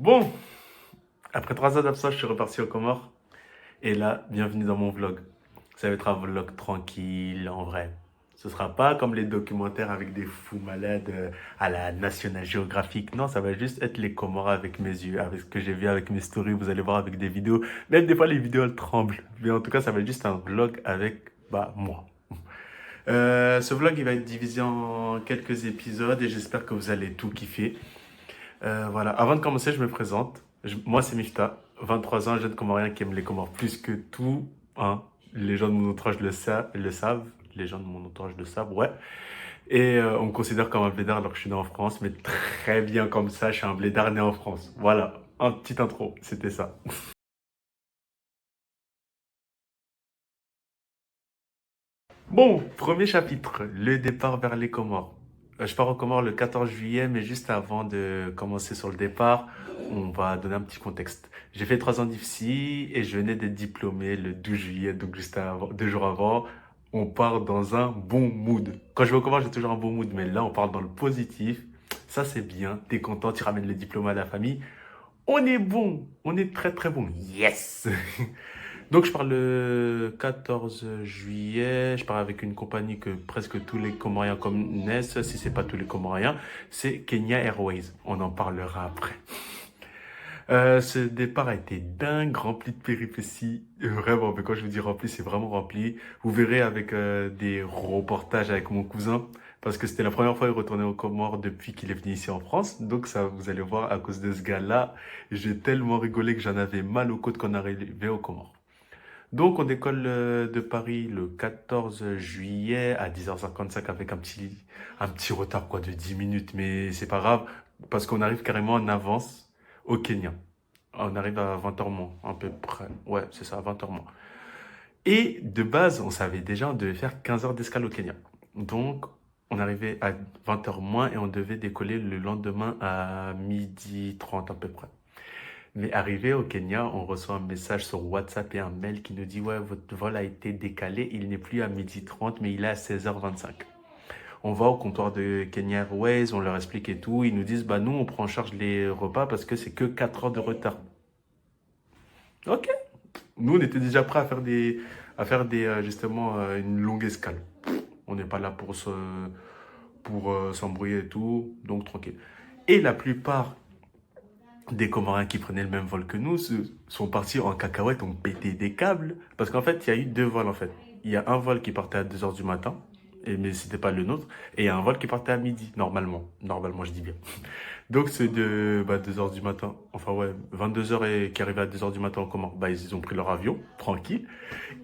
Bon, après 3 ans d'absence, je suis reparti aux Comores. Et là, bienvenue dans mon vlog. Ça va être un vlog tranquille, en vrai. Ce sera pas comme les documentaires avec des fous malades à la National Geographic. Non, ça va juste être les Comores avec mes yeux, avec ce que j'ai vu avec mes stories. Vous allez voir avec des vidéos. Même des fois, les vidéos, elles tremblent. Mais en tout cas, ça va être juste un vlog avec, moi. Ce vlog, il va être divisé en quelques épisodes et j'espère que vous allez tout kiffer. Voilà, avant de commencer, je me présente. Moi, c'est Mifta, 23 ans, jeune Comorien qui aime les Comores plus que tout. Hein. Les gens de mon entourage le savent. Les gens de mon entourage le savent, ouais. Et on me considère comme un blédard alors que je suis né en France, mais très bien comme ça, je suis un blédard né en France. Voilà, un petit intro, c'était ça. Bon, premier chapitre, le départ vers les Comores. Je pars aux Comores le 14 juillet, mais juste avant de commencer sur le départ, on va donner un petit contexte. J'ai fait 3 ans d'IFSI et je venais d'être diplômé le 12 juillet, donc juste avant, 2 jours avant. On part dans un bon mood. Quand je vais aux Comores, j'ai toujours un bon mood, mais là, on part dans le positif. Ça, c'est bien. T'es content, tu ramènes le diplôme à la famille. On est bon, on est très très bon. Yes! Donc je pars le 14 juillet, je pars avec une compagnie que presque tous les Comoriens connaissent, si c'est pas tous les Comoriens, c'est Kenya Airways. On en parlera après. Ce départ a été dingue, rempli de péripéties, vraiment, mais quand je vous dis rempli, c'est vraiment rempli. Vous verrez avec des reportages avec mon cousin, parce que c'était la première fois qu'il retournait aux Comores depuis qu'il est venu ici en France. Donc ça, vous allez voir, à cause de ce gars-là, j'ai tellement rigolé que j'en avais mal aux côtes qu'on arrivait aux Comores. Donc, on décolle de Paris le 14 juillet à 10h55 avec un petit retard quoi, de 10 minutes, mais c'est pas grave parce qu'on arrive carrément en avance au Kenya. On arrive à 20h moins, à peu près. Ouais, c'est ça, à 20h moins. Et de base, on savait déjà, on devait faire 15 heures d'escale au Kenya. Donc, on arrivait à 20h moins et on devait décoller le lendemain à 12h30 à peu près. Mais arrivé au Kenya, on reçoit un message sur WhatsApp et un mail qui nous dit ouais, votre vol a été décalé, il n'est plus à 12h30, mais il est à 16h25. On va au comptoir de Kenya Airways, on leur explique et tout, ils nous disent bah nous on prend en charge les repas parce que c'est que 4 heures de retard. Ok. Nous on était déjà prêts justement une longue escale. On n'est pas là pour s'embrouiller et tout, donc tranquille. Et la plupart des Comoriens qui prenaient le même vol que nous sont partis en cacahuète, ont pété des câbles. Parce qu'en fait, il y a eu deux vols en fait. Il y a un vol qui partait à 2 heures du matin, mais c'était pas le nôtre. Et il y a un vol qui partait à midi, normalement. Normalement, je dis bien. Donc ceux de 2 heures du matin, enfin ouais, 22 heures et qui arrivaient à 2 heures du matin en Comores, ils ont pris leur avion, tranquille.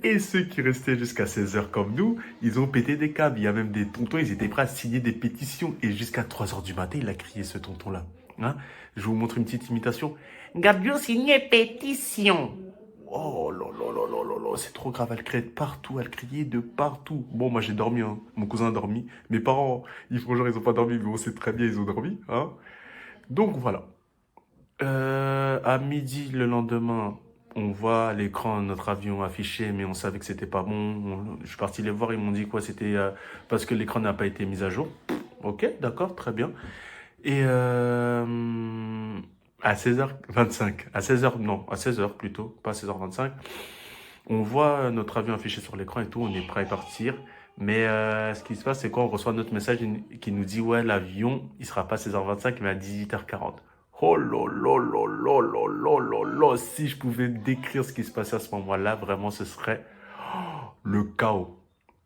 Et ceux qui restaient jusqu'à 16 heures comme nous, ils ont pété des câbles. Il y a même des tontons, ils étaient prêts à signer des pétitions. Et jusqu'à 3 heures du matin, il a crié ce tonton-là. Hein. Je vous montre une petite imitation. Gabio signé pétition. Oh là là là là là là, c'est trop grave, elle criait de partout, elle criait de partout. Bon, moi j'ai dormi, hein. Mon cousin a dormi. Mes parents, ils font genre ils ont pas dormi, mais on sait très bien ils ont dormi. Hein. Donc voilà. À midi le lendemain, on voit à l'écran notre avion affiché, mais on savait que c'était pas bon. Je suis parti les voir, ils m'ont dit quoi, c'était parce que l'écran n'a pas été mis à jour. Ok, d'accord, très bien. Et à 16h25, à 16h, non, à 16h plutôt, pas à 16h25, on voit notre avion affiché sur l'écran et tout, on est prêt à partir. Mais ce qui se passe, c'est quoi? On reçoit notre message qui nous dit, ouais, l'avion, il sera pas à 16h25, mais à 18h40. Oh là là là là là là là là, si je pouvais décrire ce qui se passait à ce moment-là, vraiment, ce serait le chaos,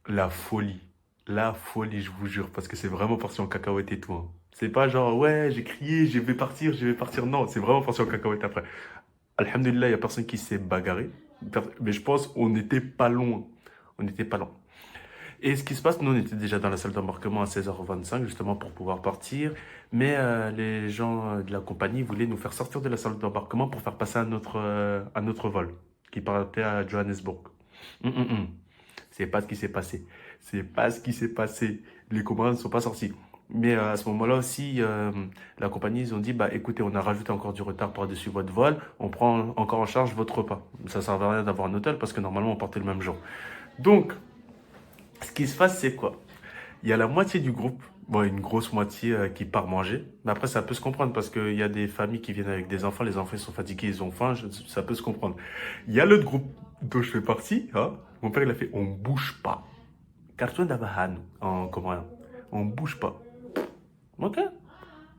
la folie. La folie, je vous jure, parce que c'est vraiment parti en cacahuète et tout. Hein. C'est pas genre, ouais, j'ai crié, je vais partir, je vais partir. Non, c'est vraiment parti en cacahuète après. Alhamdulillah, il n'y a personne qui s'est bagarré. Mais je pense on n'était pas loin. On n'était pas loin. Et ce qui se passe, nous, on était déjà dans la salle d'embarquement à 16h25, justement pour pouvoir partir. Mais les gens de la compagnie voulaient nous faire sortir de la salle d'embarquement pour faire passer un autre vol qui partait à Johannesburg. Hum, hum, hum. C'est pas ce qui s'est passé. C'est pas ce qui s'est passé. Les Comoriens ne sont pas sortis. Mais à ce moment-là aussi, la compagnie, ils ont dit, bah écoutez, on a rajouté encore du retard par-dessus votre vol, on prend encore en charge votre repas. Ça ne sert à rien d'avoir un hôtel parce que normalement on partait le même jour. Donc, ce qui se passe, c'est quoi? Il y a la moitié du groupe, bon, une grosse moitié qui part manger. Mais après, ça peut se comprendre parce qu'il y a des familles qui viennent avec des enfants. Les enfants, ils sont fatigués, ils ont faim. Ça peut se comprendre. Il y a l'autre groupe dont je fais partie. Hein. Mon père, il a fait, on bouge pas. Carton d'Abahan en coréen. On bouge pas. Ok.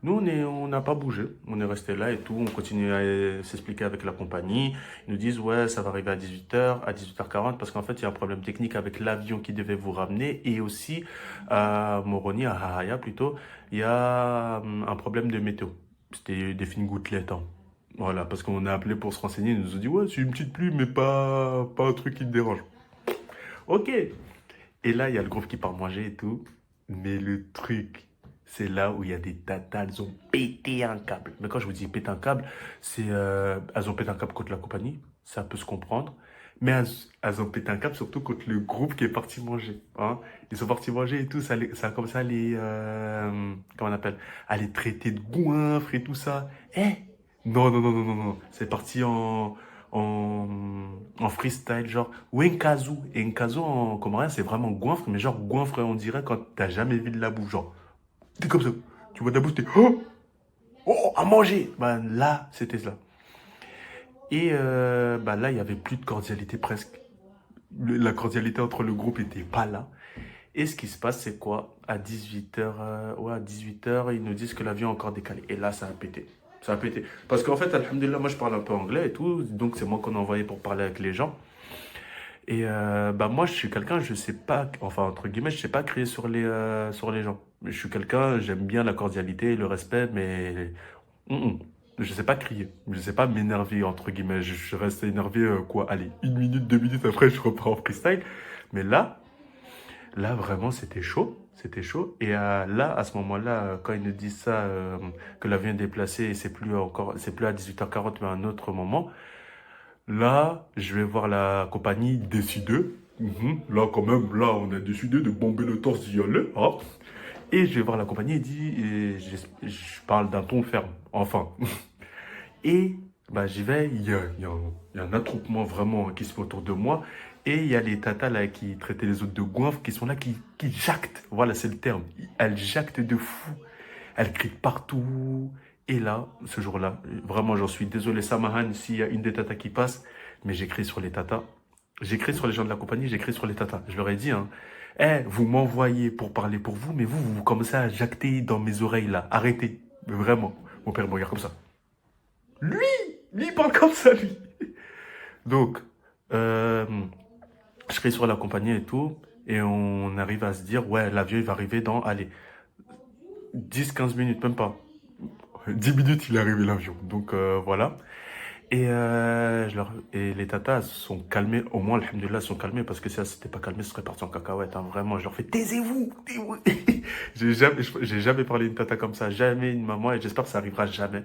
Nous, on n'a pas bougé. On est resté là et tout. On continue à s'expliquer avec la compagnie. Ils nous disent, ouais, ça va arriver à 18h, à 18h40, parce qu'en fait, il y a un problème technique avec l'avion qui devait vous ramener. Et aussi, à Moroni, à Hahaya plutôt, il y a un problème de météo. C'était des fines gouttelettes. Hein. Voilà, parce qu'on a appelé pour se renseigner. Ils nous ont dit, ouais, c'est une petite pluie, mais pas un truc qui te dérange. Ok. Et là, il y a le groupe qui part manger et tout. Mais le truc, c'est là où il y a des tatas, elles ont pété un câble. Mais quand je vous dis péter un câble, c'est elles ont pété un câble contre la compagnie, ça peut se comprendre. Mais elles ont pété un câble surtout contre le groupe qui est parti manger. Hein. Ils sont partis manger et tout, ça a commencé à les, comment on appelle, à les traiter de goinfres et tout ça. Eh, non, non, non, non, non, non. C'est parti en, en freestyle, genre Wenkazu. Et Nkazu en comorien, c'est vraiment goinfre, mais genre goinfre, on dirait quand t'as jamais vu de la bouffe. Genre, t'es comme ça. Tu vois de la bouffe, t'es oh, oh, à manger. Ben là, c'était ça. Et ben là, il y avait plus de cordialité presque. La cordialité entre le groupe était pas là. Et ce qui se passe, c'est quoi? À 18h, ouais, à 18h, ils nous disent que l'avion est encore décalé. Et là, ça a pété. Ça a pété. Parce qu'en fait, alhamdoulilah, moi, je parle un peu anglais et tout. Donc, c'est moi qu'on a envoyé pour parler avec les gens. Et bah, moi, je suis quelqu'un, je sais pas, enfin, entre guillemets, je sais pas crier sur les gens. Je suis quelqu'un, j'aime bien la cordialité, le respect, mais je sais pas crier. Je sais pas m'énerver, entre guillemets. Je reste énervé, quoi, allez, 1 minute, 2 minutes après, je repars en freestyle. Mais là, vraiment, c'était chaud. C'était chaud. Et là, à ce moment-là, quand ils nous disent ça, que l'avion est déplacé et c'est plus à 18h40, mais à un autre moment, là, je vais voir la compagnie décider. Là, quand même, là, on a décidé de bomber le torse d'y aller. Hein. Et je vais voir la compagnie je parle d'un ton ferme, enfin. Et bah, j'y vais, il y a un attroupement vraiment qui se fait autour de moi. Et il y a les tatas là qui traitaient les autres de goinfres qui sont là, qui jactent. Voilà, c'est le terme. Elles jactent de fou. Elles crient partout. Et là, ce jour-là, vraiment, j'en suis désolé, Samahan, s'il y a une des tatas qui passe, mais j'écris sur les tatas. J'écris sur les gens de la compagnie, j'écris sur les tatas. Je leur ai dit, hein, eh, vous m'envoyez pour parler pour vous, mais vous commencez à jacter dans mes oreilles là. Arrêtez. Vraiment. Mon père me regarde comme ça. Lui, il parle comme ça, lui. Donc, je crie sur la compagnie et tout, et on arrive à se dire, ouais, l'avion, il va arriver dans, allez, 10-15 minutes, même pas. 10 minutes, il est arrivé l'avion. Donc, voilà. Et, et les tatas se sont calmées, au moins, alhamdoulilah, se sont calmées, parce que si elles s'étaient pas calmées, ce serait parti en cacahuète, hein, vraiment. Je leur fais, taisez-vous, taisez-vous. J'ai jamais parlé d'une tata comme ça, jamais une maman, et j'espère que ça arrivera jamais.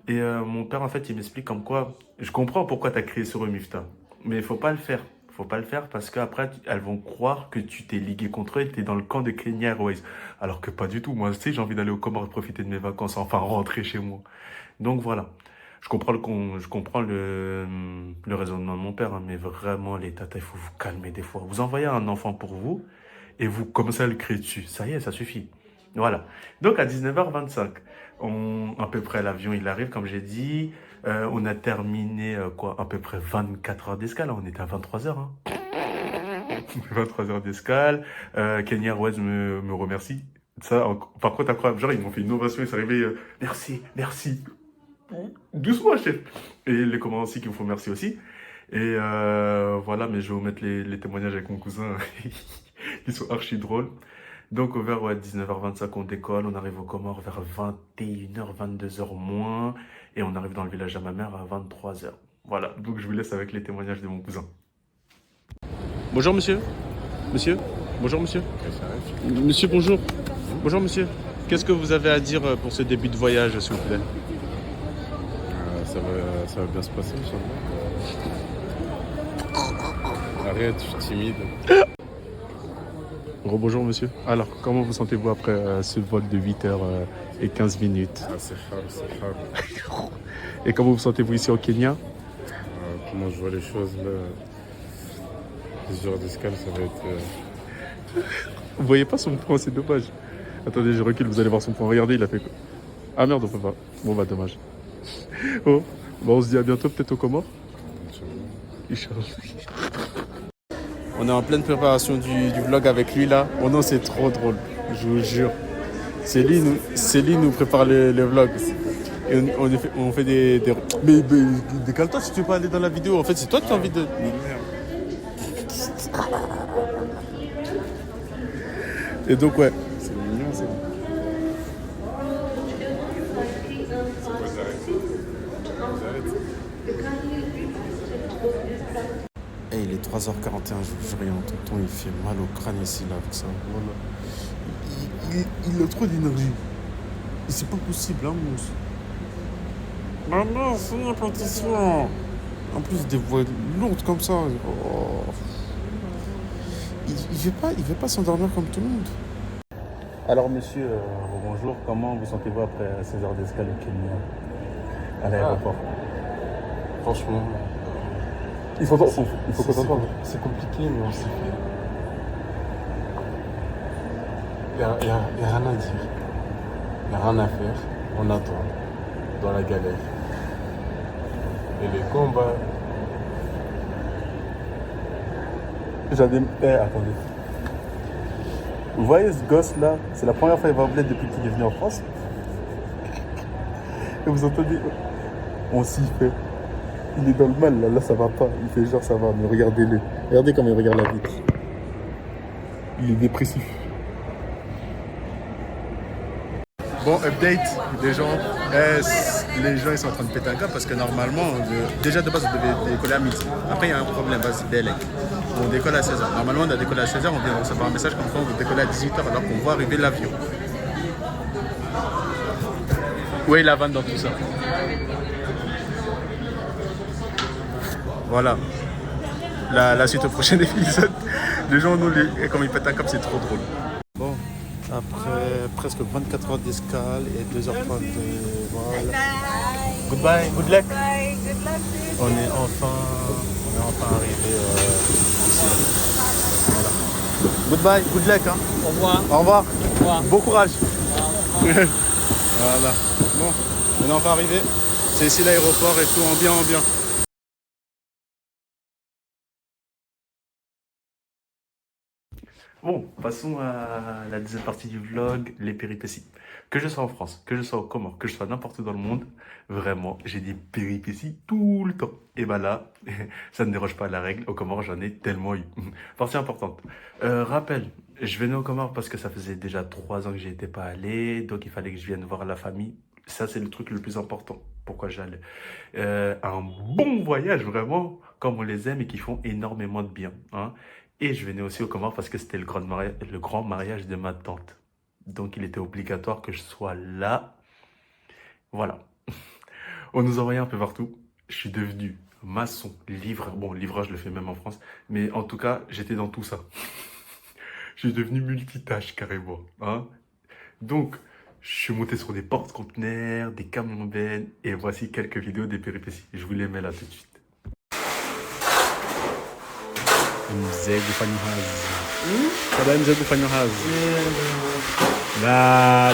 Et mon père, en fait, il m'explique comme quoi, je comprends pourquoi tu as crié sur eux, Mifta, mais il faut pas le faire. Faut pas le faire parce qu'après, elles vont croire que tu t'es ligué contre eux et que tu es dans le camp de Kenya Airways. Alors que pas du tout. Moi, tu sais, j'ai envie d'aller aux Comores profiter de mes vacances, enfin rentrer chez moi. Donc voilà. Je comprends le raisonnement de mon père, hein, mais vraiment, les tatas, il faut vous calmer des fois. Vous envoyez un enfant pour vous et vous commencez à le crier dessus. Ça y est, ça suffit. Voilà. Donc à 19h25, à peu près l'avion il arrive, comme j'ai dit. On a terminé quoi, à peu près 24 heures d'escale. On était à 23 heures. Hein. 23 heures d'escale. Kenya Airways me remercie. Ça, par contre, incroyable. Genre, ils m'ont fait une ovation. Ils sont arrivés. Merci, merci. Doucement, chef. Et les commandants aussi qui me font merci aussi. Et voilà, mais je vais vous mettre les témoignages avec mon cousin. Ils sont archi drôles. Donc vers 19h25 on décolle, on arrive aux Comores vers 21h, 22h moins, et on arrive dans le village à ma mère à 23h. Voilà, donc je vous laisse avec les témoignages de mon cousin. Bonjour monsieur. Monsieur. Bonjour monsieur. Monsieur, bonjour. Bonjour monsieur. Qu'est-ce que vous avez à dire pour ce début de voyage, s'il vous plaît? Ça va bien se passer, Inch'Allah. Arrête, je suis timide. Bonjour monsieur. Alors, comment vous sentez-vous après ce vol de 8h et 15 minutes? Ah, c'est hard. Et comment vous sentez-vous ici au Kenya? Comment je vois les choses là, les heures d'escale, ça va être Vous voyez pas son point, c'est dommage. Attendez, je recule, vous allez voir son point. Regardez, il a fait quoi? Ah merde, on peut pas. Bon bah dommage. Oh, bah on se dit à bientôt peut-être aux Comores. Inch'Allah. On est en pleine préparation du vlog avec lui là. Oh non, c'est trop drôle, je vous jure. C'est lui nous prépare le vlog. Et on fait des... Mais décale-toi si tu veux pas aller dans la vidéo. En fait, c'est toi qui as envie de... Et donc, ouais. C'est mignon ça. Hey, il est 3h41, je vous jure, rien. Tonton, il fait mal au crâne ici, là, avec ça. Voilà. Il a trop d'énergie. Et c'est pas possible, hein, mousse. Maman, c'est une répétition. En plus, des voix lourdes comme ça. Oh. Il veut pas s'endormir comme tout le monde. Alors, monsieur, bonjour. Comment vous sentez-vous après 16 heures d'escale au Kenya, à l'aéroport? Franchement, Il faut qu'on s'entende. c'est compliqué, mais on s'y fait. Il n'y a rien à dire. Il n'y a rien à faire. On attend. Dans la galère. Et les combats. Attendez. Vous voyez ce gosse là, c'est la première fois qu'il va au bled depuis qu'il est venu en France. Et vous entendez, on s'y fait. Il est dans le mal là, ça va pas. Il fait genre ça va, mais regardez-le. Regardez comment il regarde la vitre. Il est dépressif. Bon, update des gens. Les gens ils sont en train de péter un câble parce que normalement, déjà de base on devait décoller à midi. Après il y a un problème, vas-y, délai. On décolle à 16h. Normalement on a décollé à 16h, on vient de recevoir un message comme quoi on veut décoller à 18h alors qu'on voit arriver l'avion. Où est la vanne dans tout ça? Voilà. La suite au prochain épisode. Les gens, nous, comme ils pètent un câble, c'est trop drôle. Bon, après presque 24 heures d'escale et 2h30 de vol. Goodbye, good luck. Bye, good luck. On est enfin arrivé ici. Voilà. Goodbye, good luck. Hein. Au revoir. Au revoir. Au revoir. Bon courage. Voilà. Bon, on est enfin arrivé. C'est ici l'aéroport et tout, en bien, en bien. Bon, passons à la deuxième partie du vlog, les péripéties. Que je sois en France, que je sois aux Comores, que je sois n'importe où dans le monde, vraiment, j'ai des péripéties tout le temps. Et bah là, ça ne déroge pas à la règle. Aux Comores, j'en ai tellement eu. Partie importante. Rappel, je venais aux Comores parce que ça faisait déjà 3 ans que j'y étais pas allé, donc il fallait que je vienne voir la famille. Ça, c'est le truc le plus important. Pourquoi j'allais. Un bon voyage, vraiment, comme on les aime et qui font énormément de bien. Hein. Et je venais aussi aux Comores parce que c'était le grand mariage de ma tante. Donc il était obligatoire que je sois là. Voilà. On nous envoyait un peu partout. Je suis devenu maçon, livreur. Bon, livreur, je le fais même en France. Mais en tout cas, j'étais dans tout ça. Je suis devenu multitâche carrément. Hein. Donc, je suis monté sur des porte-conteneurs, des camions-bennes. Et voici quelques vidéos des péripéties. Je vous les mets là tout de suite. Mzee kufanya kazi. Kada mzee kufanya kazi. Da.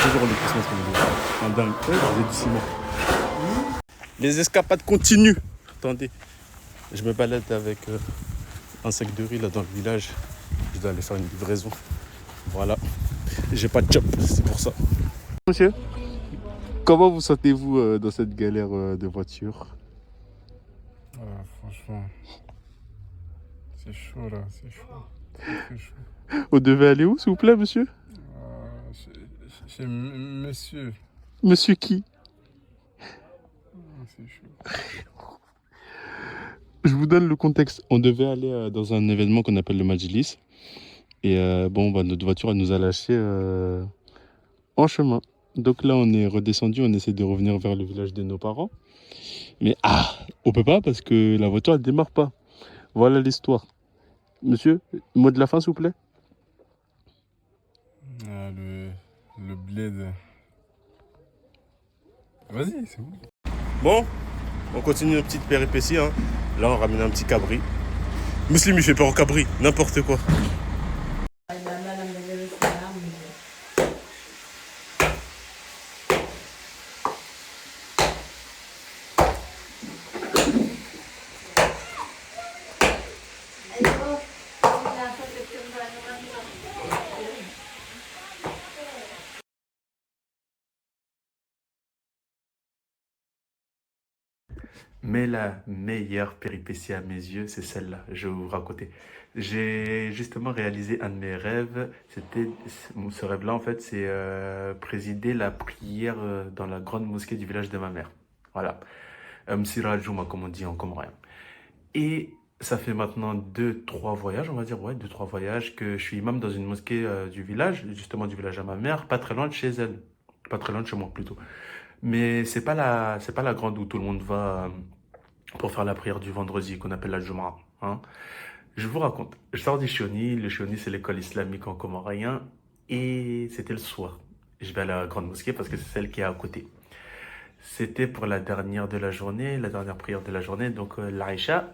Toujours le Christmas comme un dingue. Vous êtes du ciment. Les escapades continuent. Attendez. Je me balade avec un sac de riz là dans le village. Je dois aller faire une livraison. Voilà. J'ai pas de job, c'est pour ça. Monsieur, comment vous sentez-vous dans cette galère de voiture? Franchement, c'est chaud là, c'est chaud. C'est chaud. On devait aller où, s'il vous plaît, monsieur? Chez monsieur. Monsieur qui? C'est chaud. Je vous donne le contexte. On devait aller dans un événement qu'on appelle le Majlis. Et notre voiture, elle nous a lâchés en chemin. Donc là, on est redescendu, on essaie de revenir vers le village de nos parents. Mais on peut pas parce que la voiture, elle démarre pas. Voilà l'histoire. Monsieur, mot de la fin, s'il vous plaît. Le bled. Vas-y, c'est bon. Bon, on continue nos petites péripéties. Hein. Là, on ramène un petit cabri. Muslim, il fait peur au cabri, n'importe quoi. Mais la meilleure péripétie à mes yeux, c'est celle-là. Je vais vous raconter. J'ai justement réalisé un de mes rêves. Ce rêve-là, en fait, c'est présider la prière dans la grande mosquée du village de ma mère. Voilà. Msira Juma, comme on dit en comorien. Et ça fait maintenant 2, 3 voyages, on va dire, ouais, 2, 3 voyages que je suis imam dans une mosquée du village, justement du village à ma mère, pas très loin de chez elle. Pas très loin de chez moi, plutôt. Mais c'est pas la grande où tout le monde va pour faire la prière du vendredi qu'on appelle la Jumu'ah. Hein. Je vous raconte. Je sors du Chioni. Le Chioni, c'est l'école islamique en comorien. Et c'était le soir. Je vais à la grande mosquée parce que c'est celle qui est à côté. C'était pour la dernière de la journée, la dernière prière de la journée, donc l'Aïcha.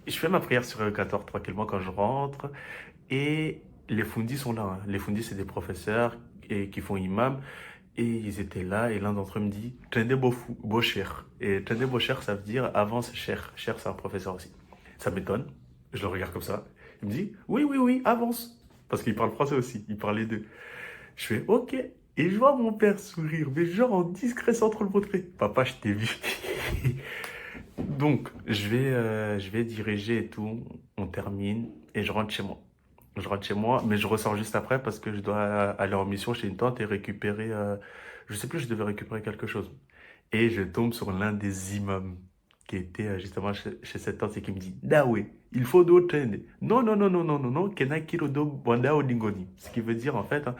Je fais ma prière sur 14 tranquillement quand je rentre. Et les fundis sont là. Hein. Les fundis, c'est des professeurs qui font imam. Et ils étaient là, et l'un d'entre eux me dit Tende beau cher. Et Tende beau cher, ça veut dire avance cher. Cher, c'est un professeur aussi. Ça m'étonne. Je le regarde comme ça. Il me dit oui, oui, oui, avance. Parce qu'il parle français aussi. Il parle les deux. Je fais ok. Et je vois mon père sourire, mais genre en discret sans trop le montrer. Papa, je t'ai vu. Donc, je vais diriger et tout. On termine et je rentre chez moi. Je rentre chez moi, mais je ressors juste après parce que je dois aller en mission chez une tante et récupérer, je sais plus, je devais récupérer quelque chose. Et je tombe sur l'un des imams qui était justement chez cette tante et qui me dit, Dawe, il faut d'autres. Non, non, non, non, non, non, non, Kenakiro do Bandao Dingoni. Ce qui veut dire en fait, hein,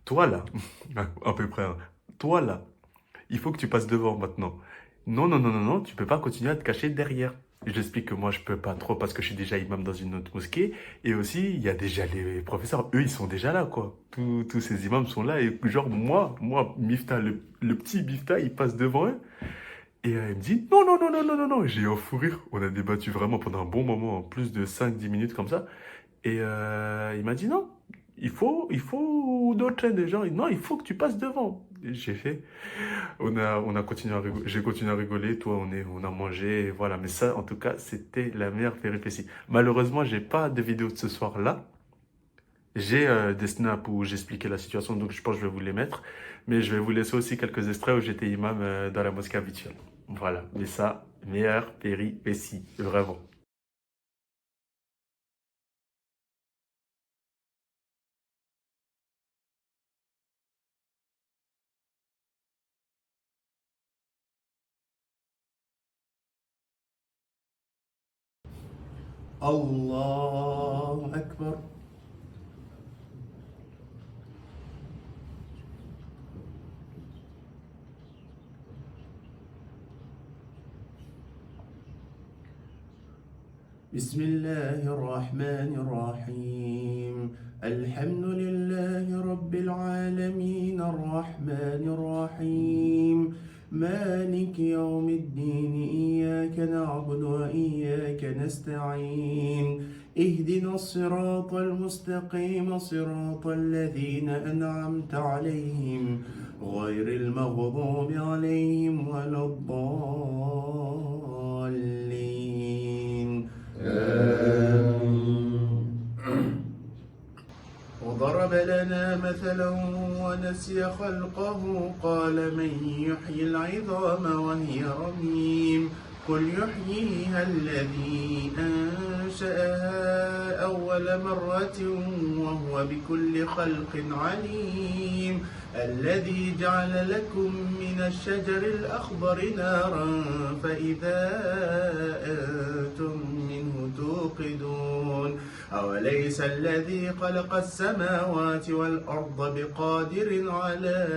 toi là, à peu près, hein, toi là, il faut que tu passes devant maintenant. Non, non, non, non, non, tu peux pas continuer à te cacher derrière. J'explique que moi, je peux pas trop parce que je suis déjà imam dans une autre mosquée. Et aussi, il y a déjà les professeurs. Eux, ils sont déjà là, quoi. Tous ces imams sont là. Et genre, moi, Mifta, le petit Mifta, il passe devant eux. Et il me dit, non, non, non, non, non, non, non. J'ai eu un fou rire. On a débattu vraiment pendant un bon moment, plus de 5, 10 minutes comme ça. Et il m'a dit non, il faut d'autres des gens. Non, il faut que tu passes devant. Et j'ai fait, on a continué à rigoler, j'ai continué à rigoler, toi on a mangé, et voilà. Mais ça, en tout cas, c'était la meilleure péripétie. Malheureusement, j'ai pas de vidéo de ce soir-là. J'ai des snaps où j'expliquais la situation, donc je pense que je vais vous les mettre. Mais je vais vous laisser aussi quelques extraits où j'étais imam dans la mosquée habituelle. Voilà. Mais ça, meilleure péripétie, vraiment. الله أكبر. بسم الله الرحمن الرحيم. الحمد لله رب العالمين الرحمن الرحيم مالك يوم الدين إياك نعبد وإياك نستعين اهدنا الصراط المستقيم صراط الذين أنعمت عليهم غير المغضوب عليهم ولا الضالين وضرب لنا مثلا ونسي خلقه قال من يحيي العظام وهي رميم قل يحييها الذي أنشأها أول مرة وهو بكل خلق عليم الذي جعل لكم من الشجر الأخضر نارا فإذا أنتم منه توقدون أوليس الذي خلق السماوات والأرض بقادر على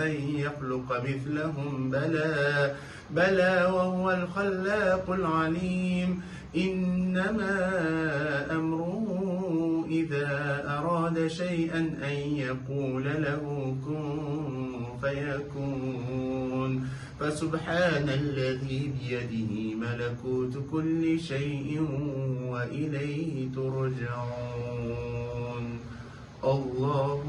أن يخلق مثلهم بلى وهو الخلاق العليم إنما أمره إذا أراد شيئا أن يقول له كن فيكون فسبحان الذي بيده ملكوت كل شيء وإليه ترجعون. الله.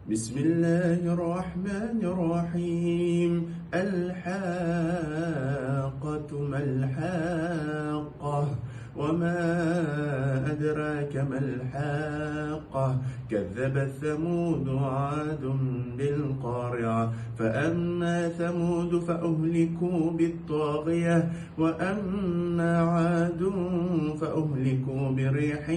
بسم الله الرحمن الرحيم. الحاقة ما الحاقة وما أدراك ما الحاقة كذبت ثمود وعاد بالقارعة فأما ثمود فأهلكوا بالطاغية وأما عاد فأهلكوا بريح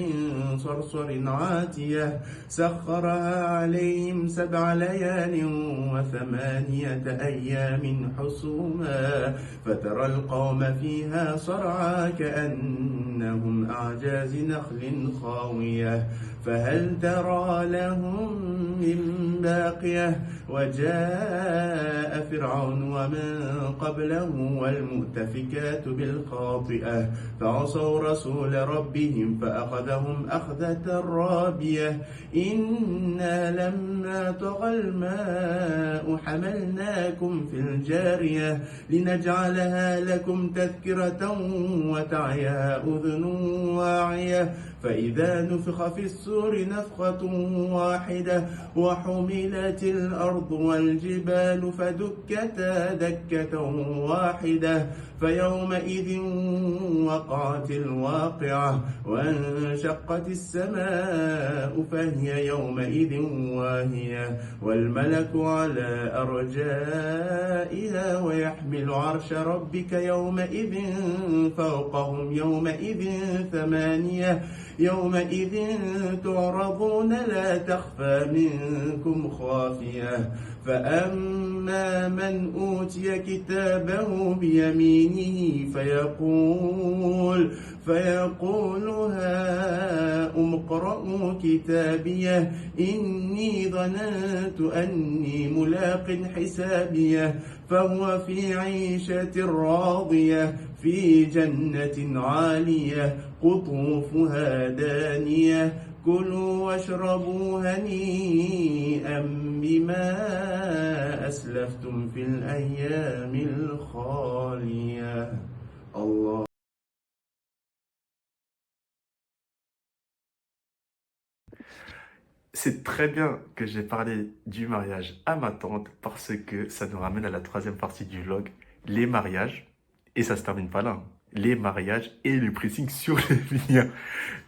صرصر عاتية سخرها عليهم 7 ليال و8 أيام حسوما فترى القوم فيها صرعى كأنهم أعجاز نخل خاوية فهل ترى لهم من باقية وجاء فرعون ومن قبله والمؤتفكات بالخاطئة فعصوا رسول ربهم فأخذهم أخذة رابية إنا لما طغى الماء حملناكم في الجارية لنجعلها لكم تذكرة وتعيها أذن واعية فإذا نفخ في السور نفخة واحدة وحملت الأرض والجبال فدكتا دكة واحدة فيومئذ وقعت الواقعة وانشقت السماء فهي يومئذ واهية والملك على أرجائها ويحمل عرش ربك يومئذ فوقهم يومئذ 8 يومئذ تعرضون لا تخفى منكم خافية فأما من أوتي كتابه بيمينه فيقول هاؤم اقرءوا كتابيه إني ظننت أني ملاق حسابيه فهو في عيشة راضية في جنة عالية قطوفها دانية كلوا واشربوا هنيئا بما أسلفتم في الأيام الخالية. الله. C'est très bien que j'ai parlé du mariage à ma tante parce que ça nous ramène à la troisième partie du vlog, les mariages. Et ça se termine pas là, hein. Les mariages et le pressing sur le mien.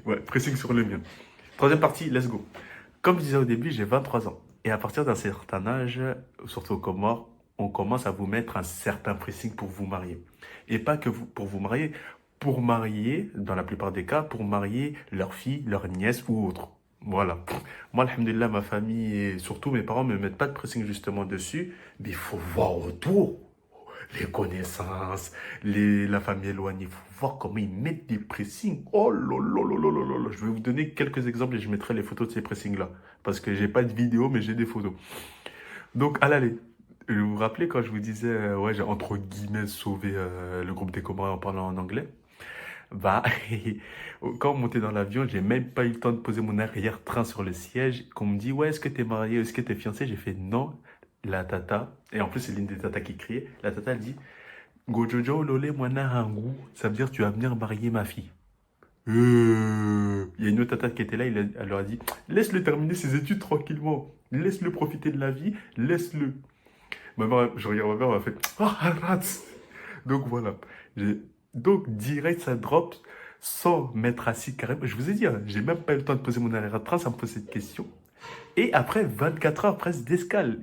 Ouais, pressing sur le mien. Troisième partie, let's go. Comme je disais au début, j'ai 23 ans. Et à partir d'un certain âge, surtout aux Comores, on commence à vous mettre un certain pressing pour vous marier. Et pas que pour vous marier, pour marier, dans la plupart des cas, pour marier leur fille, leur nièce ou autre. Voilà. Moi, alhamdoulilah, ma famille et surtout mes parents ne me mettent pas de pressing justement dessus, mais il faut voir autour. Les connaissances, la famille éloignée, il faut voir comment ils mettent des pressings. Oh là là là là là là là. Je vais vous donner quelques exemples et je mettrai les photos de ces pressings-là. Parce que j'ai pas de vidéo, mais j'ai des photos. Donc, allez, vous vous rappelez quand je vous disais, ouais, j'ai entre guillemets sauvé le groupe des Comoriens en parlant en anglais? Bah, quand on montait dans l'avion, j'ai même pas eu le temps de poser mon arrière-train sur le siège. Qu'on me dit, ouais, est-ce que t'es marié, est-ce que t'es fiancé? J'ai fait non. La tata, et en plus c'est l'une des tatas qui criait, la tata elle dit Gojojo lole mwana hangu, ça veut dire tu vas venir marier ma fille. Il y a une autre tata qui était là, elle leur a dit laisse-le terminer ses études tranquillement, laisse-le profiter de la vie, laisse-le. Ma mère, je regarde ma mère, elle m'a fait arrête. Donc voilà, donc direct ça drop sans m'être assis carrément. Je vous ai dit, hein, j'ai même pas eu le temps de poser mon arrière-train, ça me pose cette question. Et après 24 heures presque d'escale,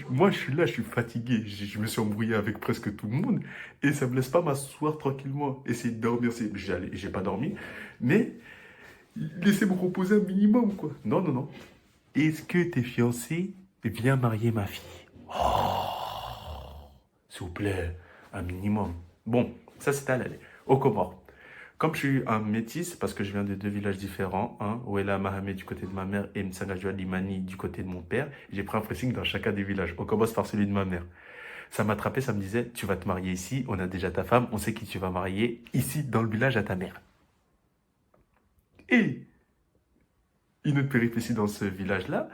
moi je suis là, je suis fatigué, je me suis embrouillé avec presque tout le monde et ça me laisse pas m'asseoir tranquillement, essayer de dormir, j'ai pas dormi, mais laissez-moi reposer un minimum quoi. Non, non, non. Est-ce que t'es fiancé? Viens marier ma fille. Oh, s'il vous plaît, un minimum. Bon, ça c'était à l'aller. Au Comores. Comme je suis un métis, parce que je viens de 2 villages différents, hein, Ouela Mahamé du côté de ma mère et Msangajua Limani du côté de mon père, j'ai pris un pressing dans chacun des villages. On commence par celui de ma mère. Ça m'attrapait, ça me disait, tu vas te marier ici, on a déjà ta femme, on sait qui tu vas marier, ici, dans le village à ta mère. Et une autre péripétie dans ce village-là,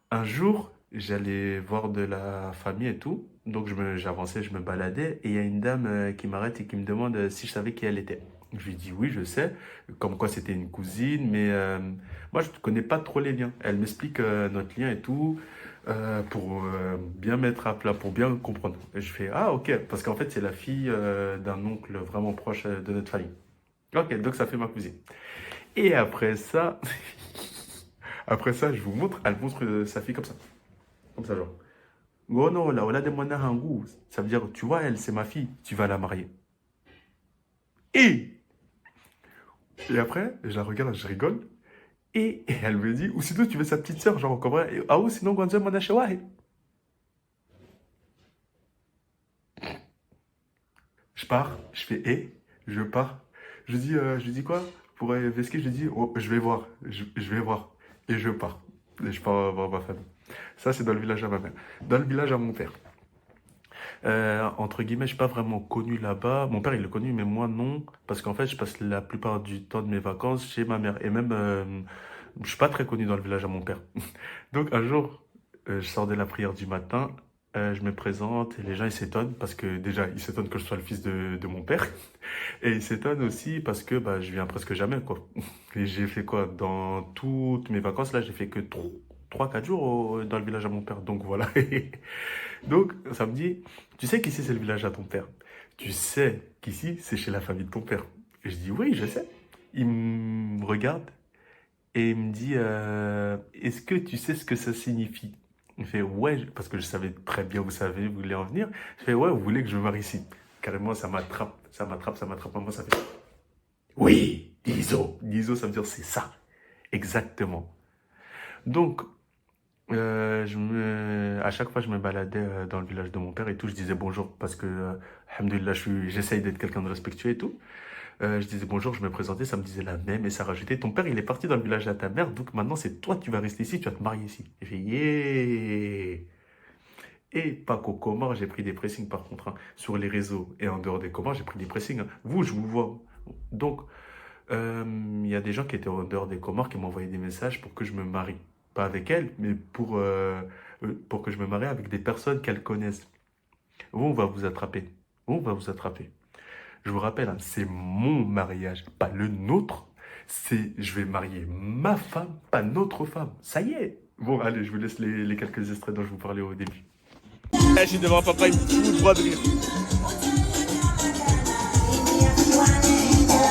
un jour, j'allais voir de la famille et tout. Donc j'avançais, je me baladais et il y a une dame qui m'arrête et qui me demande si je savais qui elle était. Je lui dis oui, je sais, comme quoi c'était une cousine, mais moi je ne connais pas trop les liens. Elle m'explique notre lien et tout pour bien mettre à plat, pour bien comprendre. Et je fais ah ok, parce qu'en fait c'est la fille d'un oncle vraiment proche de notre famille. Ok, donc ça fait ma cousine. Et après ça, après ça, je vous montre, elle montre sa fille comme ça. Comme ça, genre. Oh non, là, voilà des moyens hangou. Ça veut dire, tu vois, elle, c'est ma fille, tu vas la marier. Et, et après, je la regarde, je rigole. Et elle me dit, ou sinon, tu veux sa petite sœur, genre, comment? Ah, ou sinon, Gwanza Manashawahe. Je pars, je fais, je pars. Je dis quoi? Pour Veski, je dis, oh, je vais voir, je vais voir. Et je pars. Et je pars voir ma famille. Ça, c'est dans le village à ma mère. Dans le village à mon père. Entre guillemets, je suis pas vraiment connu là-bas. Mon père, il est connu, mais moi, non. Parce qu'en fait, je passe la plupart du temps de mes vacances chez ma mère. Et même, je suis pas très connu dans le village à mon père. Donc, un jour, je sors de la prière du matin. Je me présente et les gens, ils s'étonnent parce que déjà, ils s'étonnent que je sois le fils de mon père. Et ils s'étonnent aussi parce que bah, je viens presque jamais, quoi. Et j'ai fait quoi? Dans toutes mes vacances, là, j'ai fait que 3, 4 jours dans le village à mon père. Donc, voilà. Donc, ça me dit, tu sais qu'ici, c'est le village à ton père. Tu sais qu'ici, c'est chez la famille de ton père. Et je dis, oui, je sais. Il me regarde et il me dit, est-ce que tu sais ce que ça signifie? Il fait, ouais, parce que je savais très bien, vous savez, vous voulez en venir. Je fais, ouais, vous voulez que je me marie ici? Carrément, ça m'attrape, ça m'attrape, ça m'attrape. Moi, ça fait, oui, Dizo. Dizo, ça veut dire c'est ça. Exactement. Donc, à chaque fois, je me baladais dans le village de mon père et tout. Je disais bonjour parce que, alhamdoulilah, j'essaye d'être quelqu'un de respectueux et tout. Je disais bonjour, je me présentais, ça me disait la même et ça rajoutait ton père, il est parti dans le village de ta mère, donc maintenant c'est toi, tu vas rester ici, tu vas te marier ici. J'ai fait yeah! Et pas qu'au Comores, j'ai pris des pressings par contre, hein. Sur les réseaux et en dehors des Comores, j'ai pris des pressings, hein. Vous, je vous vois. Donc, il y a des gens qui étaient en dehors des Comores qui m'envoyaient des messages pour que je me marie. Pas avec elles, mais pour que je me marie avec des personnes qu'elles connaissent. Vous, on va vous attraper. Vous, on va vous attraper. Je vous rappelle, hein, c'est mon mariage, pas le nôtre. Je vais marier ma femme, pas notre femme. Ça y est. Bon, allez, je vous laisse les quelques extraits dont je vous parlais au début. Je suis devant papa, il me fout droit de rire.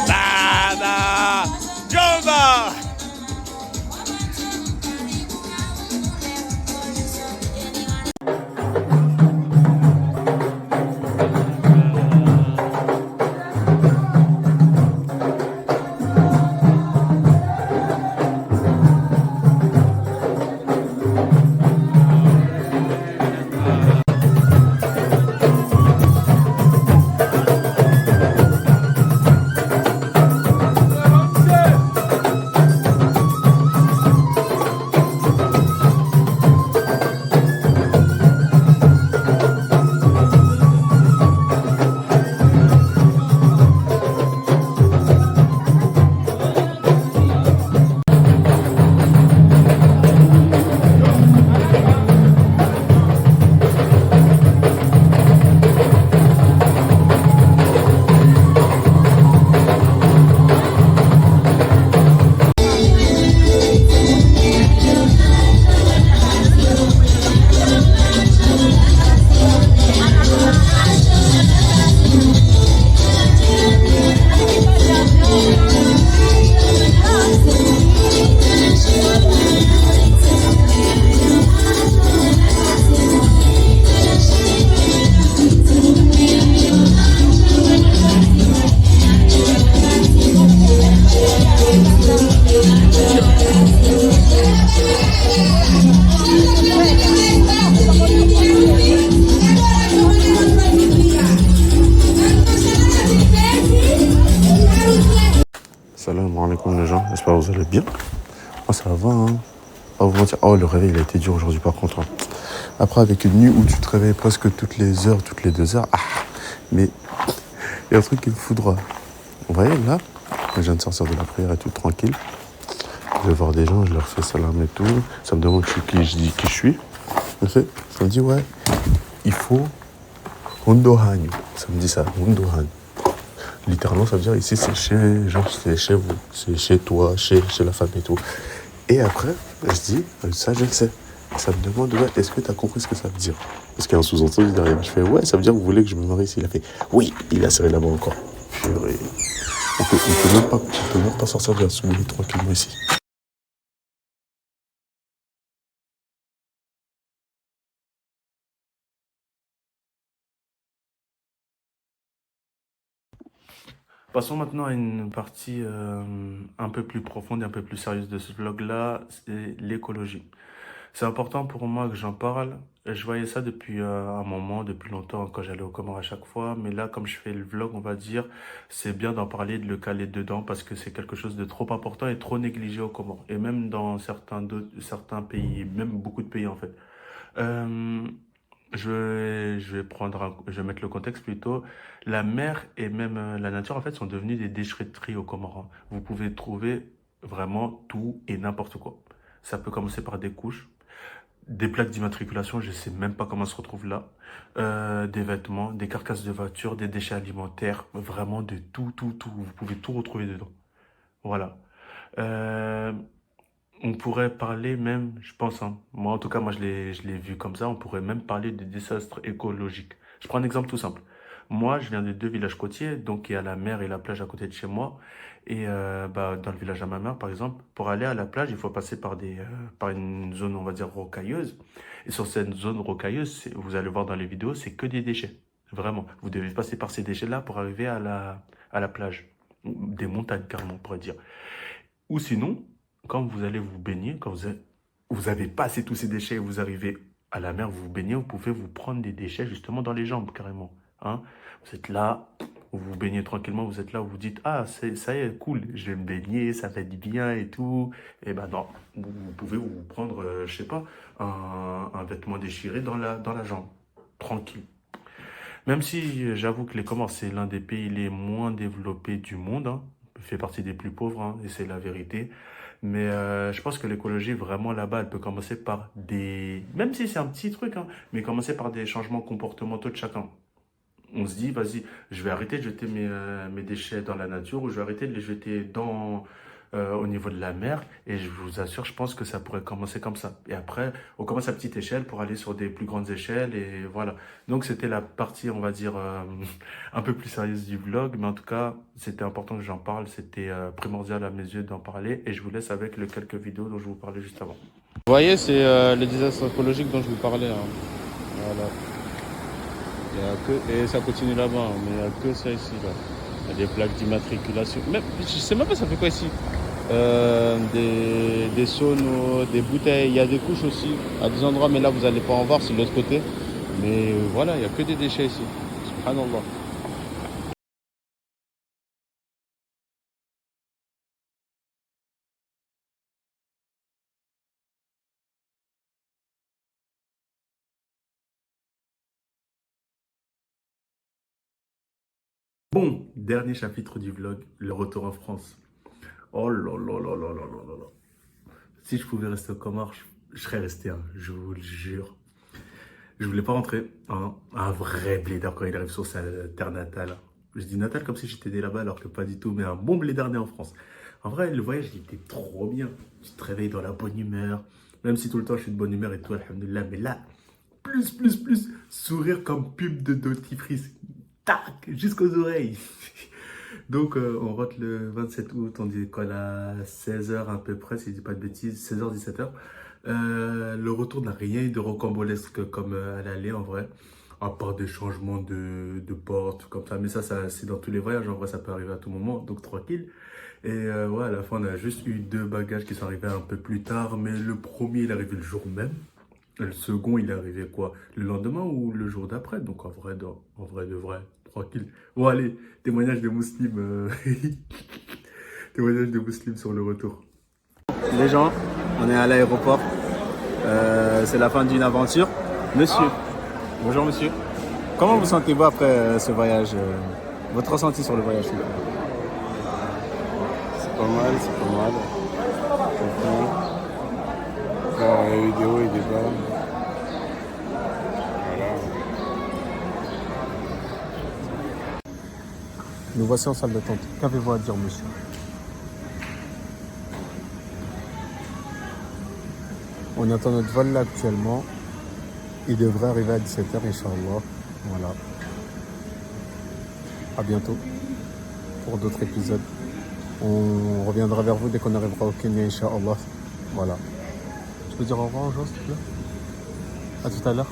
Baba Jova. Salam alaikum les gens, j'espère que vous allez bien. Moi ça va, hein. Pas vous mentir. Oh, le réveil il a été dur aujourd'hui par contre, hein. Après avec une nuit où tu te réveilles presque toutes les heures, toutes les 2 heures, mais il y a un truc qui me fout droit. Vous voyez là, je viens de sortir de la prière et tout, tranquille. Je vais voir des gens, je leur fais salam et tout. Ça me demande qui je dis qui je suis. Ça me dit, ouais, il faut Hondohan. Ça me dit ça, Hondohan. Littéralement, ça veut dire ici, c'est chez, genre, c'est chez vous, c'est chez toi, chez la femme et tout. Et après, je dis, ça, je le sais. Ça me demande, ouais, est-ce que tu as compris ce que ça veut dire? Parce qu'il y a un sous-entendu derrière. Je fais, ouais, ça veut dire que vous voulez que je me marie ici. Il a fait, oui, il a serré la main encore. Purée. On peut même pas sortir de la souris tranquillement ici. Passons maintenant à une partie un peu plus profonde et un peu plus sérieuse de ce vlog-là, c'est l'écologie. C'est important pour moi que j'en parle. Je voyais ça depuis un moment, depuis longtemps, quand j'allais au Comores à chaque fois. Mais là, comme je fais le vlog, on va dire, c'est bien d'en parler, de le caler dedans, parce que c'est quelque chose de trop important et trop négligé au Comores. Et même dans certains pays, même beaucoup de pays en fait. Euh, je vais mettre le contexte plutôt. La mer et même la nature, en fait, sont devenus des déchetteries au Comores, hein. Vous pouvez trouver vraiment tout et n'importe quoi. Ça peut commencer par des couches, des plaques d'immatriculation, je sais même pas comment ça se retrouve là, des vêtements, des carcasses de voitures, des déchets alimentaires, vraiment de tout, tout, tout. Vous pouvez tout retrouver dedans. Voilà. Euh, on pourrait parler même, je pense, hein, moi en tout cas, moi je l'ai vu comme ça, on pourrait même parler de désastre écologique. Je prends un exemple tout simple. Moi, je viens de deux villages côtiers, donc il y a la mer et la plage à côté de chez moi. Et bah, dans le village à ma mère, par exemple, pour aller à la plage, il faut passer par une zone, on va dire, rocailleuse. Et sur cette zone rocailleuse, vous allez voir dans les vidéos, c'est que des déchets. Vraiment. Vous devez passer par ces déchets-là pour arriver à la plage. Des montagnes, carrément, on pourrait dire. Ou sinon, quand vous allez vous baigner, vous avez passé tous ces déchets et vous arrivez à la mer, vous vous baignez, vous pouvez vous prendre des déchets justement dans les jambes, carrément. Hein? Vous êtes là, vous vous baignez tranquillement, vous êtes là, vous vous dites, ah, ça y est, cool, je vais me baigner, ça va être bien et tout. Et ben non, vous pouvez vous prendre, je sais pas, un vêtement déchiré dans la jambe, tranquille. Même si j'avoue que les Comores, c'est l'un des pays les moins développés du monde, hein, fait partie des plus pauvres, hein, et c'est la vérité. Mais je pense que l'écologie, vraiment là-bas, elle peut commencer par des... Même si c'est un petit truc, hein, mais commencer par des changements comportementaux de chacun. On se dit, vas-y, je vais arrêter de jeter mes déchets dans la nature ou je vais arrêter de les jeter au niveau de la mer. Et je vous assure, je pense que ça pourrait commencer comme ça. Et après, on commence à petite échelle pour aller sur des plus grandes échelles. Et voilà. Donc, c'était la partie, on va dire, un peu plus sérieuse du vlog. Mais en tout cas, c'était important que j'en parle. C'était primordial à mes yeux d'en parler. Et je vous laisse avec les quelques vidéos dont je vous parlais juste avant. Vous voyez, c'est le désastre écologique dont je vous parlais, hein. Voilà. Il y a que, et ça continue là-bas, hein, mais il n'y a que ça ici, là. Il y a des plaques d'immatriculation. Même, je sais même pas ça fait quoi ici. Des sonos, des bouteilles, il y a des couches aussi à des endroits, mais là vous n'allez pas en voir, c'est de l'autre côté. Mais voilà, il n'y a que des déchets ici. Subhanallah. Bon, dernier chapitre du vlog, le retour en France. Oh là là là là là là là là. Si je pouvais rester au Comores, je serais resté, hein, je vous le jure. Je voulais pas rentrer, hein, un vrai blédard quand il arrive sur sa terre natale. Je dis natale comme si j'étais né là-bas alors que pas du tout, mais un bon blédard né en France. En vrai, le voyage, il était trop bien. Tu te réveilles dans la bonne humeur, même si tout le temps je suis de bonne humeur et tout, alhamdoulilah, mais là, plus, sourire comme pub de dentifrice. Tac, jusqu'aux oreilles. Donc, on rentre le 27 août, on dit quoi, à 16h à peu près, si je dis pas de bêtises, 16h, 17h. Le retour n'a rien eu de rocambolesque comme à l'aller, en vrai, à part des changements de porte, comme ça. Mais ça c'est dans tous les voyages, en vrai, ça peut arriver à tout moment, donc tranquille. Et ouais, à la fin, on a juste eu 2 bagages qui sont arrivés un peu plus tard, mais le premier, il est arrivé le jour même. Le second, il est arrivé quoi? Le lendemain ou le jour d'après? Donc en vrai de vrai, tranquille. Bon allez, témoignage de musulmans. Témoignage de musulmans sur le retour. Les gens, on est à l'aéroport. C'est la fin d'une aventure. Monsieur, bonjour monsieur. Comment vous sentez-vous après ce voyage? Votre ressenti sur le voyage? C'est pas mal, c'est pas mal. C'est cool. Il y a eu des hauts et des bas. Nous voici en salle d'attente. Qu'avez-vous à dire, monsieur? On attend notre vol là actuellement. Il devrait arriver à 17h, Inch'Allah. Voilà. À bientôt pour d'autres épisodes. On reviendra vers vous dès qu'on arrivera au Kenya, Inch'Allah. Voilà. Tu peux dire au revoir aux gens, s'il te plaît? À tout à l'heure.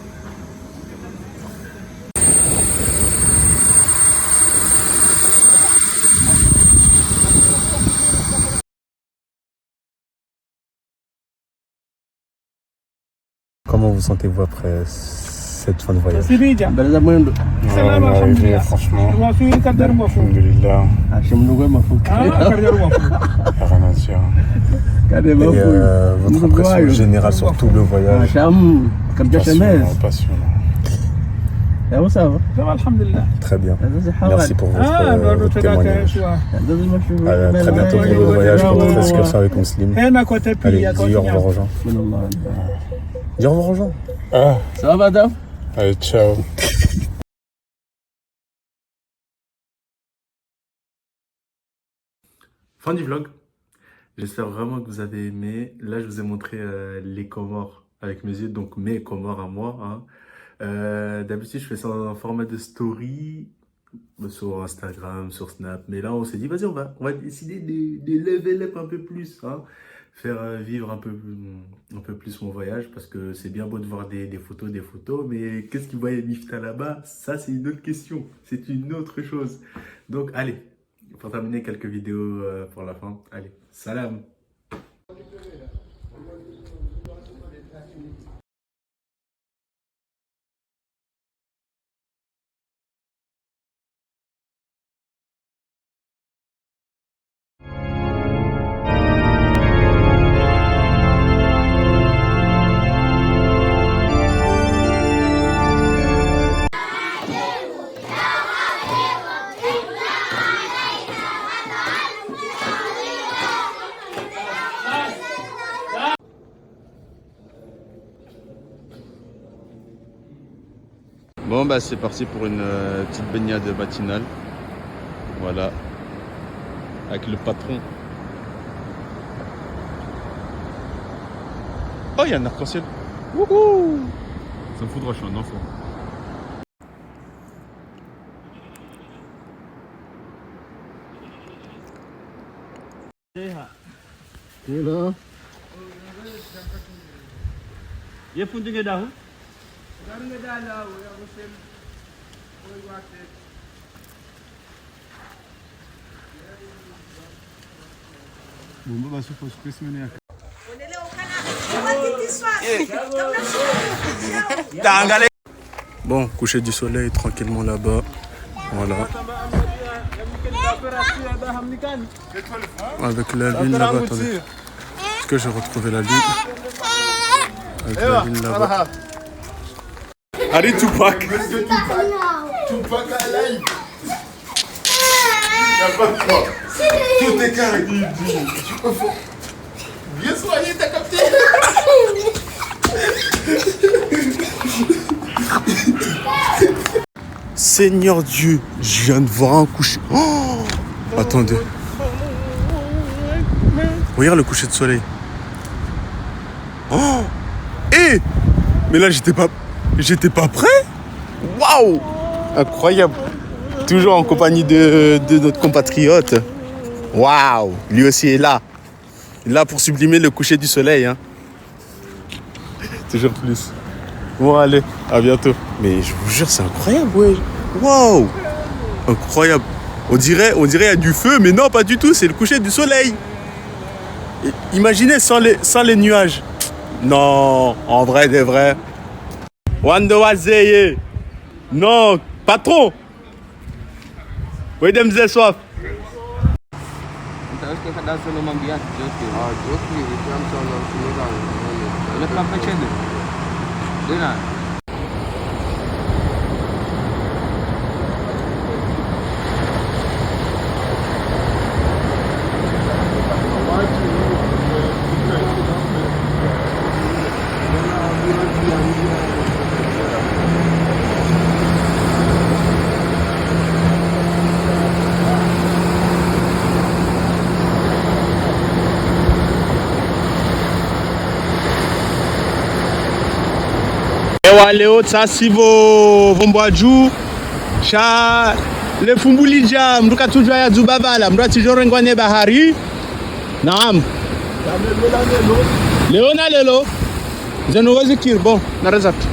Comment vous sentez-vous après cette fin de voyage? Salam, alhamdulillah. Franchement, Alhamdulillah. Rien à dire. votre impression générale sur tout le voyage? Passionnant. Très bien. Merci pour votre témoignage. À très bientôt pour le voyage, pour notre excursion avec Muslim. Allez, dis au revoir aux gens. Dis au revoir aux gens. Ça va, madame? Allez, ciao. Fin du vlog. J'espère vraiment que vous avez aimé. Là, je vous ai montré les Comores avec mes yeux, donc mes Comores à moi. Hein. D'habitude, je fais ça dans un format de story sur Instagram, sur Snap. Mais là, on s'est dit, vas-y, on va décider de level up un peu plus. Hein. Faire vivre un peu plus mon voyage, parce que c'est bien beau de voir des photos, mais qu'est-ce qu'il voyait Mifta là-bas? Ça, c'est une autre question. C'est une autre chose. Donc, allez, pour terminer, quelques vidéos pour la fin. Allez, salam! Bon bah c'est parti pour une petite baignade matinale. Voilà. Avec le patron. Oh, il y a un arc-en-ciel. Wouhou! Ça me foudra, je suis un enfant. Bon, coucher du soleil tranquillement là-bas. Voilà. Avec la lune là-bas, attendez. Est-ce que j'ai retrouvé la lune? Avec la lune là-bas. Allez, Tupac. Tupac à live. Y'a pas de quoi. Tout est carré. Bien soigné, t'as capté. Seigneur Dieu, je viens de voir un coucher. Oh, attendez. Regarde le coucher de soleil. Oh, hé, mais là j'étais pas prêt. Waouh, incroyable. Toujours en compagnie de notre compatriote. Waouh, lui aussi est là. Là pour sublimer le coucher du soleil. Hein. Toujours plus. Bon, allez, à bientôt. Mais je vous jure, c'est incroyable, ouais. Waouh, incroyable. On dirait il y a du feu, mais non, pas du tout. C'est le coucher du soleil. Imaginez sans les nuages. Non, en vrai de vrai. Wando Wazeye. Non, patron. Oui, dem ze soif. Ewa leo tsasivo vombwaju cha lefumbulija mndu katujwa ya dzubabala mndu atijorengwa ne bahari. Naam. Leo na lelo. Zenu wazikir bon na rezatu.